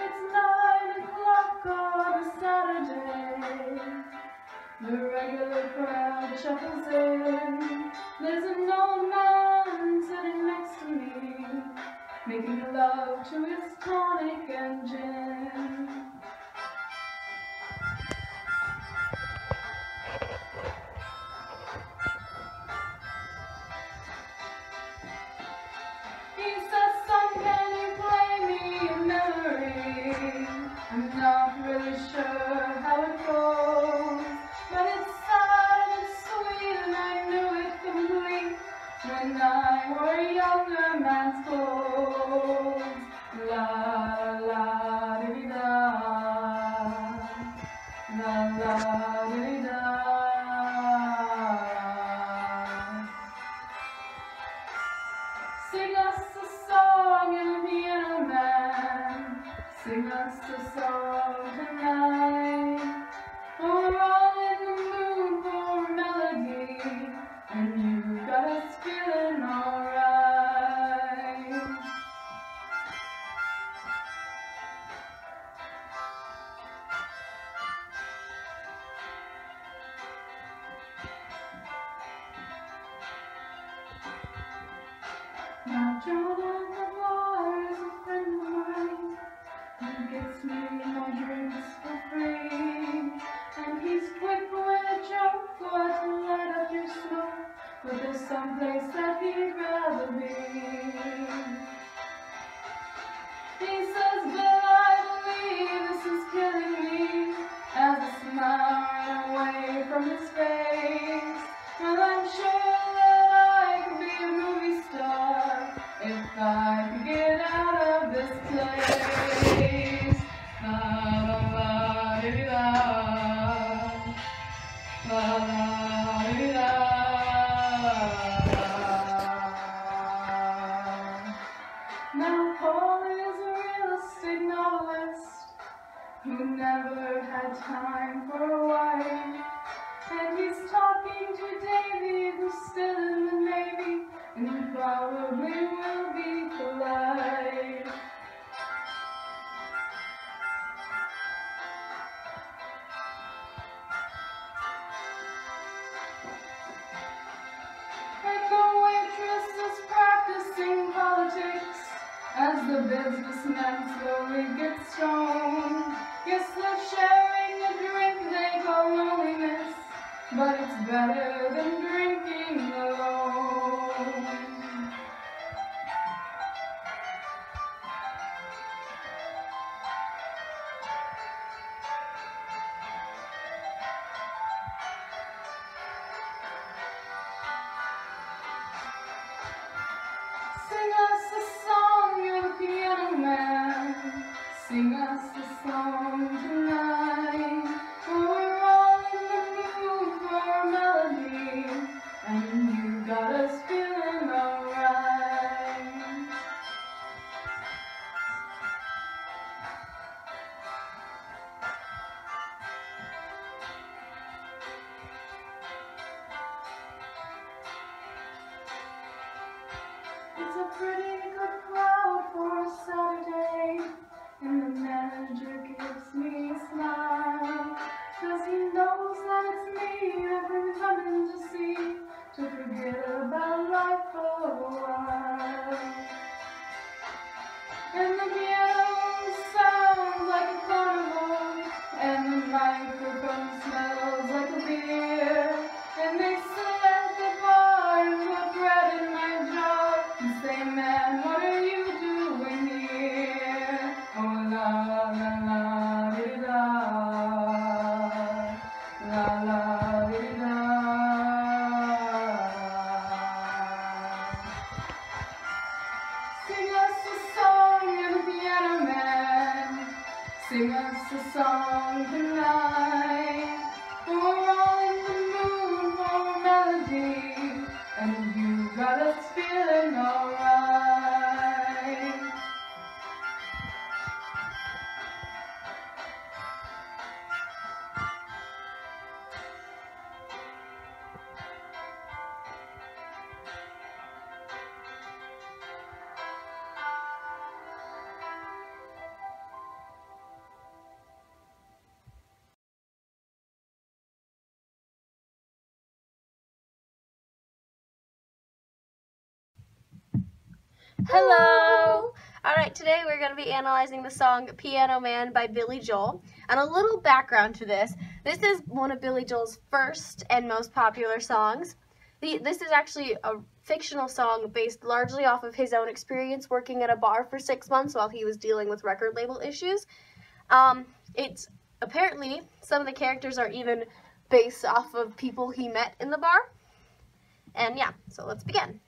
It's 9 o'clock on a Saturday. The regular crowd shuffles in. There's an old man sitting next to me, making love to his tonic and gin. He says, "Son, can you play me a memory? I'm not really sure how it goes, but it's sad and sweet, and I knew it complete when I wore a younger man's clothes." La la di da, la la di da. Sing us a song, and piano man, sing us a song tonight. We're all in the mood for a melody, and you got us feeling alright. Now John at the bar is a friend of mine, who gets me my drinks for free. And he's quick with a joke or to light up your smoke, but there's someplace that he'd rather be. He says, "Bill, I believe this is killing me," as a smile ran away from his face. Well, I'm sure that I could be a movie star if I could get out of this place. La la la di da, la la di da. Now Paul is a real estate novelist who never had time for a wife, and he's talking to Davy, who's still in the Navy, and probably will be polite. And the waitress is practicing politics as the businessman slowly gets stoned. Yes, they're sharing a drink they call loneliness, but it's better than drinking alone. Sing us a song, you're the piano man. Sing us a song tonight. We're all in the mood for a melody, and you got us feeling alright. It's a pretty good crowd for a Saturday, and the manager gives me a smile, 'cause he knows that it's me I've been coming to see, to forget about life for a while. And the piano sounds like a carnival, and the microphone smells like a beer, and they sit at the bar and look right in my jaw and say, "Man, what are you doing here?" Oh, la la la di da, la la di da. Sing us a song, you're the piano man. Sing us a song tonight. We're all in the mood for a melody, and you got us feeling alright. Hello! Alright, today we're going to be analyzing the song Piano Man by Billy Joel. And a little background to this. This is one of Billy Joel's first and most popular songs. This is actually a fictional song based largely off of his own experience working at a bar for 6 months while he was dealing with record label issues. It's apparently, some of the characters are even based off of people he met in the bar. And yeah, so let's begin.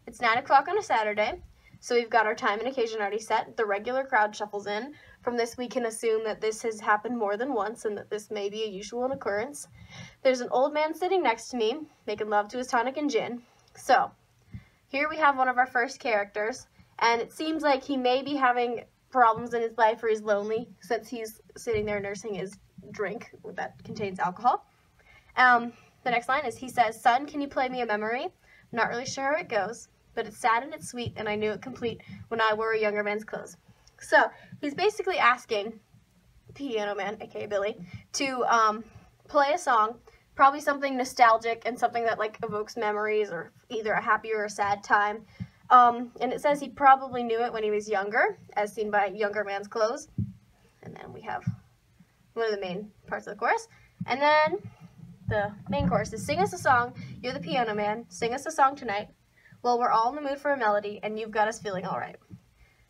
It's 9 o'clock on a Saturday. So we've got our time and occasion already set. The regular crowd shuffles in. From this, we can assume that this has happened more than once and that this may be a usual occurrence. There's an old man sitting next to me, making love to his tonic and gin. So, here we have one of our first characters, and it seems like he may be having problems in his life or he's lonely since he's sitting there nursing his drink that contains alcohol. The next line is, he says, "Son, can you play me a memory? I'm not really sure how it goes, but it's sad and it's sweet, and I knew it complete when I wore a younger man's clothes." So he's basically asking Piano Man, aka Billy, to play a song, probably something nostalgic and something that like evokes memories or either a happy or a sad time. And it says he probably knew it when he was younger, as seen by Younger Man's Clothes. And then we have one of the main parts of the chorus. And then the main chorus is, "Sing us a song, you're the piano man, sing us a song tonight. Well, we're all in the mood for a melody, and you've got us feeling all right."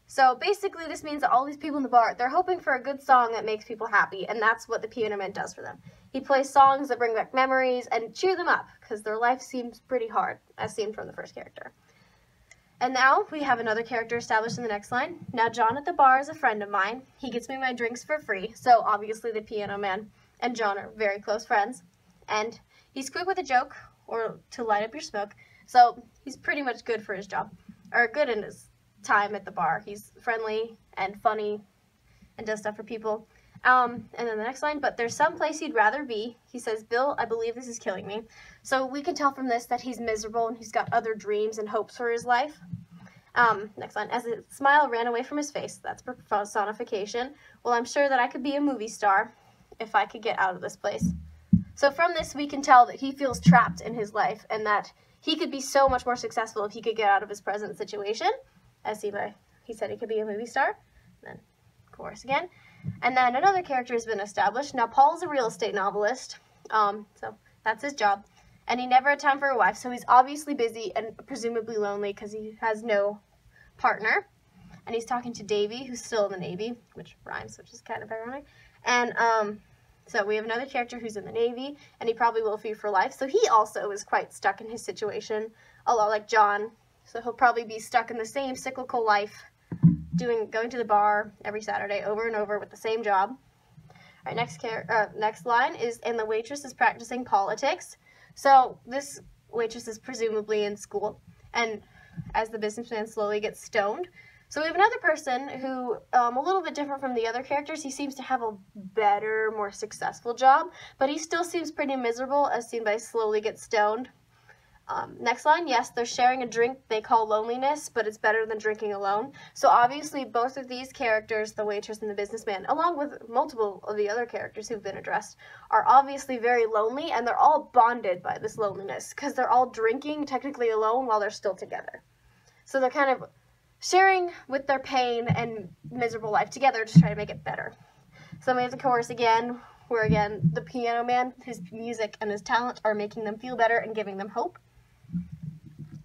So basically, this means that all these people in the bar, they're hoping for a good song that makes people happy, and that's what the Piano Man does for them. He plays songs that bring back memories and cheer them up, because their life seems pretty hard, as seen from the first character. And now we have another character established in the next line. "Now John at the bar is a friend of mine. He gets me my drinks for free." So obviously the Piano Man and John are very close friends. And he's quick with a joke, or to light up your smoke. So he's pretty much good for his job, or good in his time at the bar. He's friendly and funny and does stuff for people. And then the next line, "But there's some place he'd rather be. He says, Bill, I believe this is killing me." So we can tell from this that he's miserable and he's got other dreams and hopes for his life. Next line, "As a smile ran away from his face." That's personification. "Well, I'm sure that I could be a movie star if I could get out of this place." So from this, we can tell that he feels trapped in his life and that he could be so much more successful if he could get out of his present situation. As seen by, he said he could be a movie star. And then chorus again. And then another character has been established. Now, Paul's a real estate novelist, so that's his job. And he never had time for a wife, so he's obviously busy and presumably lonely because he has no partner. And he's talking to Davy, who's still in the Navy, which rhymes, which is kind of ironic. And so we have another character who's in the Navy, and he probably will be for life. So he also is quite stuck in his situation, a lot like John. So he'll probably be stuck in the same cyclical life, going to the bar every Saturday over and over with the same job. All right, next line is, "And the waitress is practicing politics." So this waitress is presumably in school, and as the businessman slowly gets stoned. So we have another person who, a little bit different from the other characters. He seems to have a better, more successful job, but he still seems pretty miserable, as seen by slowly get stoned. Next line, "Yes, they're sharing a drink they call loneliness, but it's better than drinking alone." So obviously both of these characters, the waitress and the businessman, along with multiple of the other characters who've been addressed, are obviously very lonely, and they're all bonded by this loneliness, because they're all drinking technically alone while they're still together. So they're kind of sharing with their pain and miserable life together to try to make it better. So then we have the chorus again, where again, the Piano Man, his music and his talent are making them feel better and giving them hope.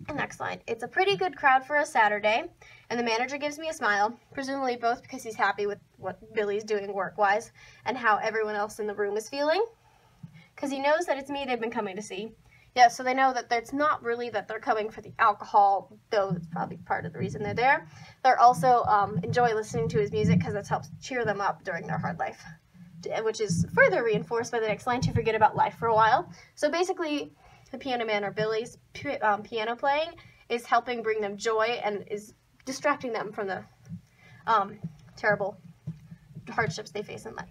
And next line, "It's a pretty good crowd for a Saturday, and the manager gives me a smile," presumably both because he's happy with what Billy's doing work-wise and how everyone else in the room is feeling, because he knows that it's me they've been coming to see. Yeah, so they know that it's not really that they're coming for the alcohol, though it's probably part of the reason they're there. They're also enjoy listening to his music because it helps cheer them up during their hard life, which is further reinforced by the next line, "To forget about life for a while." So basically, the Piano Man, or Billy's piano playing, is helping bring them joy and is distracting them from the terrible hardships they face in life.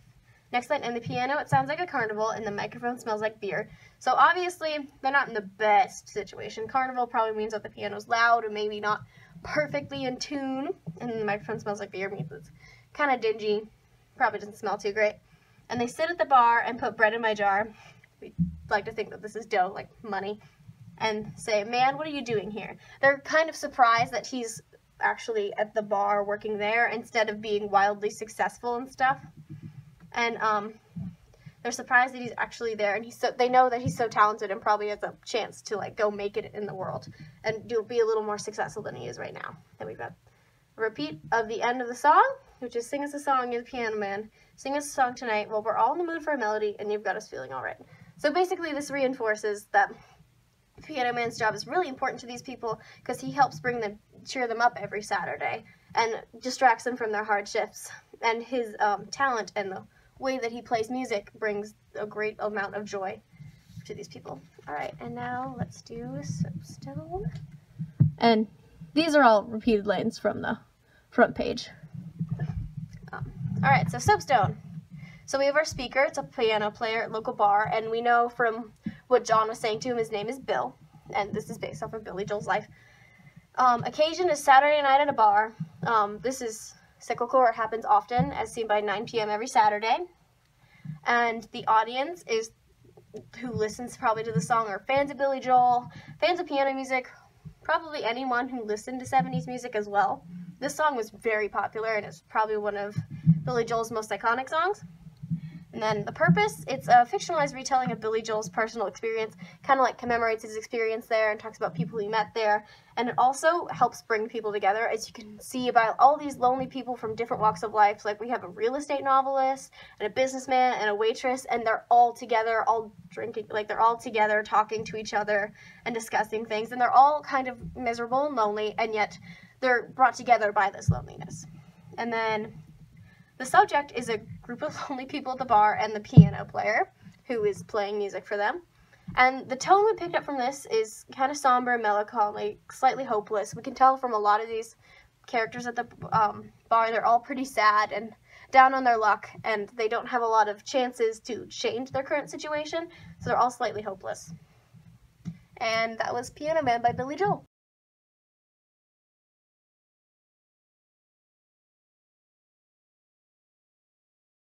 Next line, "And the piano, it sounds like a carnival, and the microphone smells like beer." So obviously, they're not in the best situation. Carnival probably means that the piano's loud and maybe not perfectly in tune, and the microphone smells like beer means it's kind of dingy, probably doesn't smell too great. "And they sit at the bar and put bread in my jar." We like to think that this is dough, like money, and say, "Man, what are you doing here?" They're kind of surprised that he's actually at the bar working there instead of being wildly successful and stuff. And they're surprised that he's actually there, and they know that he's so talented and probably has a chance to like go make it in the world and be a little more successful than he is right now. Then we've got a repeat of the end of the song, which is sing us a song, you're the piano man. Sing us a song tonight. Well, we're all in the mood for a melody, and you've got us feeling all right. So basically, this reinforces that Piano Man's job is really important to these people because he helps cheer them up every Saturday and distracts them from their hardships. And his talent and the way that he plays music brings a great amount of joy to these people. All right, and now let's do Soapstone. And these are all repeated lines from the front page. All right, so Soapstone. So we have our speaker. It's a piano player at local bar, and we know from what John was saying to him, his name is Bill, and this is based off of Billy Joel's life. Occasion is Saturday night at a bar. This is cyclical, or it happens often, as seen by 9 p.m. every Saturday. And the audience is who listens probably to the song are fans of Billy Joel, fans of piano music, probably anyone who listened to 70s music as well. This song was very popular, and it's probably one of Billy Joel's most iconic songs. And then the purpose, it's a fictionalized retelling of Billy Joel's personal experience, kind of like commemorates his experience there and talks about people he met there. And it also helps bring people together, as you can see about all these lonely people from different walks of life. Like we have a real estate novelist and a businessman and a waitress, and they're all together, all drinking, like they're all together talking to each other and discussing things. And they're all kind of miserable and lonely, and yet they're brought together by this loneliness. And then the subject is a group of lonely people at the bar and the piano player who is playing music for them. And the tone we picked up from this is kind of somber, melancholy, slightly hopeless. We can tell from a lot of these characters at the bar, they're all pretty sad and down on their luck, and they don't have a lot of chances to change their current situation, so they're all slightly hopeless. And that was Piano Man by Billy Joel.